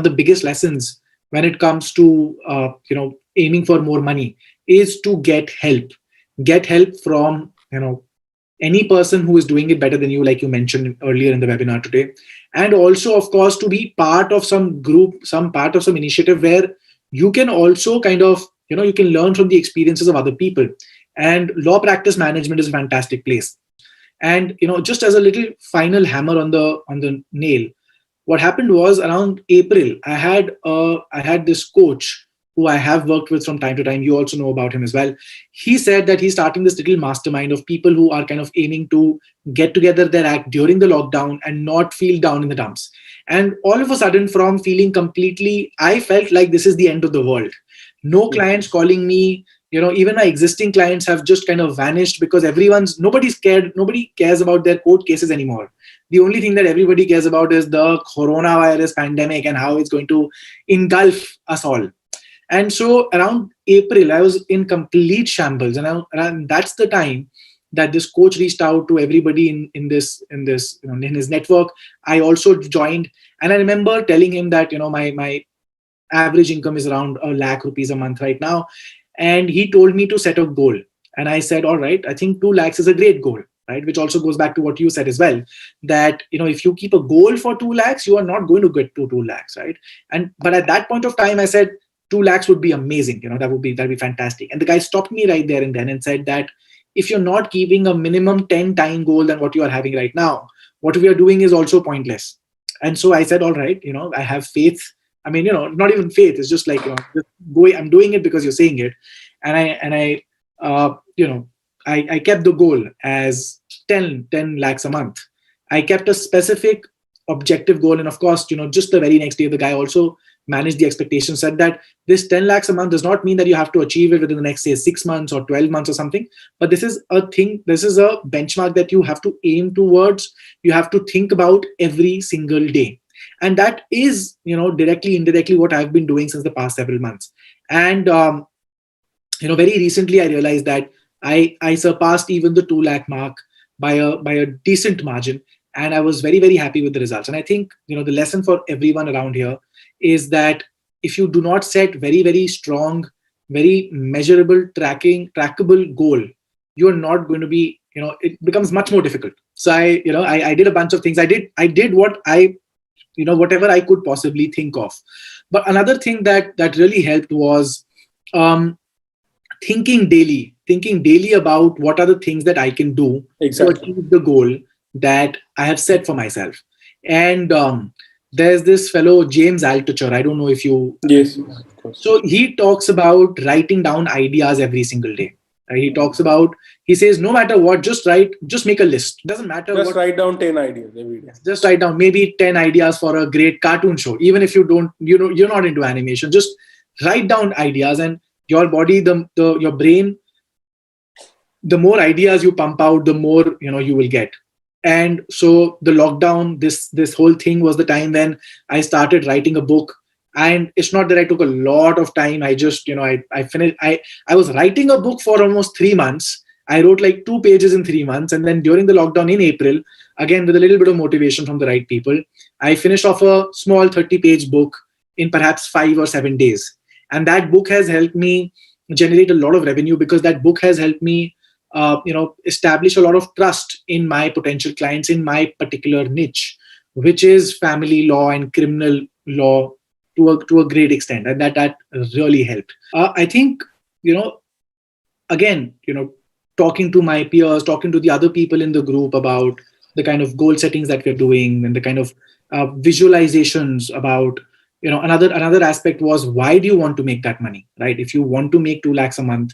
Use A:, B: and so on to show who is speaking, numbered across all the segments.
A: of the biggest lessons when it comes to aiming for more money is to get help from any person who is doing it better than you, like you mentioned earlier in the webinar today. And also, of course, to be part of some group, some part of some initiative where you can also kind of, you can learn from the experiences of other people. And law practice management is a fantastic place. And, just as a little final hammer on the nail, what happened was around April, I had this coach who I have worked with from time to time. You also know about him as well. He said that he's starting this little mastermind of people who are kind of aiming to get together their act during the lockdown and not feel down in the dumps. And all of a sudden, from feeling completely, I felt like this is the end of the world. No clients calling me. Even my existing clients have just kind of vanished because nobody cares about their court cases anymore. The only thing that everybody cares about is the coronavirus pandemic and how it's going to engulf us all. And so around April, I was in complete shambles, and that's the time that this coach reached out to everybody in his network. I also joined, and I remember telling him that my average income is around ₹1 lakh a month right now, and he told me to set a goal, and I said, all right, I think 2 lakhs is a great goal, right? Which also goes back to what you said as well, that if you keep a goal for 2 lakhs, you are not going to get to 2 lakhs, right? But at that point of time, I said 2 lakhs would be amazing. That'd be fantastic. And the guy stopped me right there and then and said that if you're not keeping a minimum 10 time goal than what you are having right now, what we are doing is also pointless. And so I said, all right, I have faith. I mean, not even faith. It's just like, I'm doing it because you're saying it. And I kept the goal as 10 lakhs a month. I kept a specific objective goal. And of course, just the very next day, the guy also managed the expectation, said that this 10 lakhs a month does not mean that you have to achieve it within the next, say, 6 months or 12 months or something. But this is a benchmark that you have to aim towards. You have to think about every single day. And that is, directly, indirectly what I've been doing since the past several months. And, very recently I realized that I surpassed even the 2 lakh mark by a decent margin. And I was very, very happy with the results. And I think, the lesson for everyone around here is that if you do not set very, very strong, very measurable, trackable goal, you're not going to be, it becomes much more difficult. So I did a bunch of things. I did what whatever I could possibly think of. But another thing that really helped was thinking daily about what are the things that I can do to achieve the goal that I have set for myself. And there's this fellow, James Altucher. I don't know if you...
B: Yes, of course.
A: So he talks about writing down ideas every single day. He says, no matter what, just make a list. Doesn't matter
B: what. Just write down 10 ideas every day.
A: Just write down maybe 10 ideas for a great cartoon show. Even if you don't, you're not into animation, just write down ideas, and your body, your brain, the more ideas you pump out, the more, you will get. And so the lockdown, this whole thing was the time when I started writing a book. And it's not that I took a lot of time. I just, I finished, I was writing a book for almost 3 months. I wrote like 2 pages in 3 months. And then during the lockdown in April, again, with a little bit of motivation from the right people, I finished off a small 30-page book in perhaps 5 or 7 days. And that book has helped me generate a lot of revenue, because that book has helped me establish a lot of trust in my potential clients in my particular niche, which is family law and criminal law to a great extent. And that really helped. I think, again, talking to my peers, talking to the other people in the group about the kind of goal settings that we're doing and the kind of visualizations about, another aspect was, why do you want to make that money, right? If you want to make 2 lakhs a month,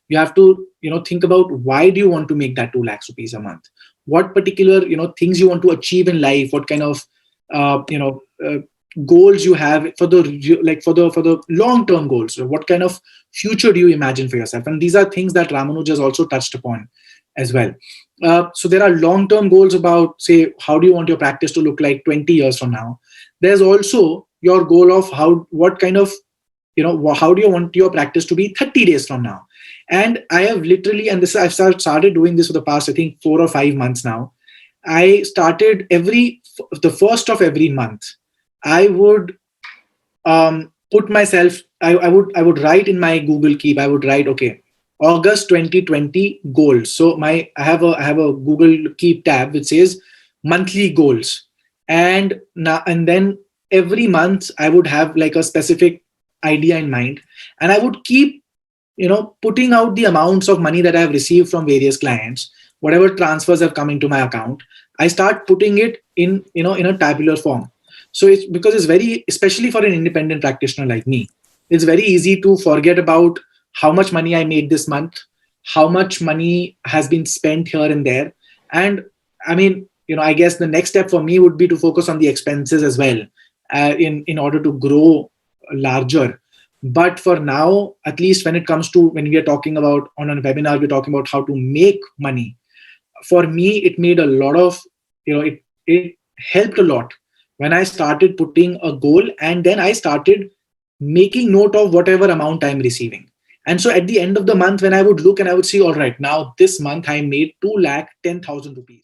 A: you have to, think about, why do you want to make that 2 lakhs rupees a month? What particular, things you want to achieve in life? What kind of, goals you have for the long-term goals? What kind of future do you imagine for yourself? And these are things that Ramanuj has also touched upon as well. So there are long-term goals about, say, how do you want your practice to look like 20 years from now? There's also your goal of how do you want your practice to be 30 days from now? And I have literally, and I've started doing this for the past, I think, 4 or 5 months now. I started the first of every month, I would put myself, I would write in my Google Keep, I would write, okay, August 2020 goals. So I have a Google Keep tab which says monthly goals. And then every month I would have like a specific idea in mind, and I would keep, putting out the amounts of money that I have received from various clients, whatever transfers have come into my account. I start putting it in, in a tabular form. So it's because it's very, especially for an independent practitioner like me, it's very easy to forget about how much money I made this month, how much money has been spent here and there. And I mean, I guess the next step for me would be to focus on the expenses as well, in order to grow larger. But for now, at least when it comes to, when we are talking about on a webinar, we're talking about how to make money. For me, it made a lot of, it helped a lot when I started putting a goal, and then I started making note of whatever amount I'm receiving. And so at the end of the month, when I would look and I would see, all right, now this month I made 2,10,000 rupees.